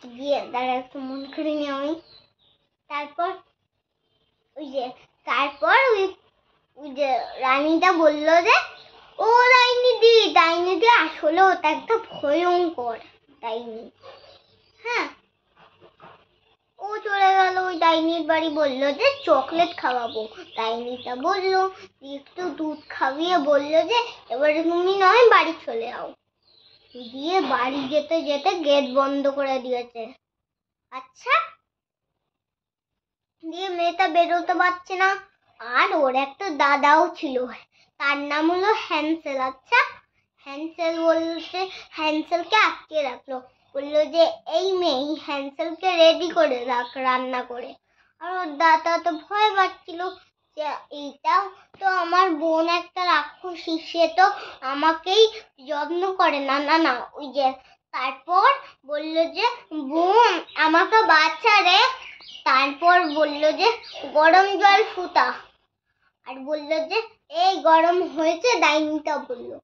দিয়ে দাঁড়া একটু মন করে নি আমি। তারপর ওই যে রানীটা বললো যে ও ডাইনিটি আসলে ওটা একটা ভয়ঙ্কর ডাইনি। হ্যাঁ, ও চলে গেল ওই ডাইনির বাড়ি, বললো যে চকলেট খাওয়াবো। ডাইনিটা বললো একটু দুধ খাইয়ে বললো যে এবারে তুমি নয় বাড়ি চলে যাও। দিয়ে বাড়ি যেতে যেতে গেট বন্ধ করে দিয়েছে। আচ্ছা, দিয়ে মেয়েটা বেরোতে পারছে না। আর ওর একটা দাদাও ছিল, তার নাম হলো হ্যান্সেল। আচ্ছা, হ্যান্সেলকে আটকে রাখলো, বললো যে এই মেয়ে হ্যান্সেলকে রেডি করে রাখ রান্না করে। আর ওর দাদা তো ভয় পাচ্ছিল যে এইটাও তো আমার বোন একটা রাক্ষসী, সে তো আমাকেই যত্ন করে না। না না ওই যে তারপর বললো যে বোন আমাকে বাঁচা রে। তারপর বললো যে গরম জল ফুটা, আর বললো যে এই গরম হয়েছে। ডাইনিটা বললো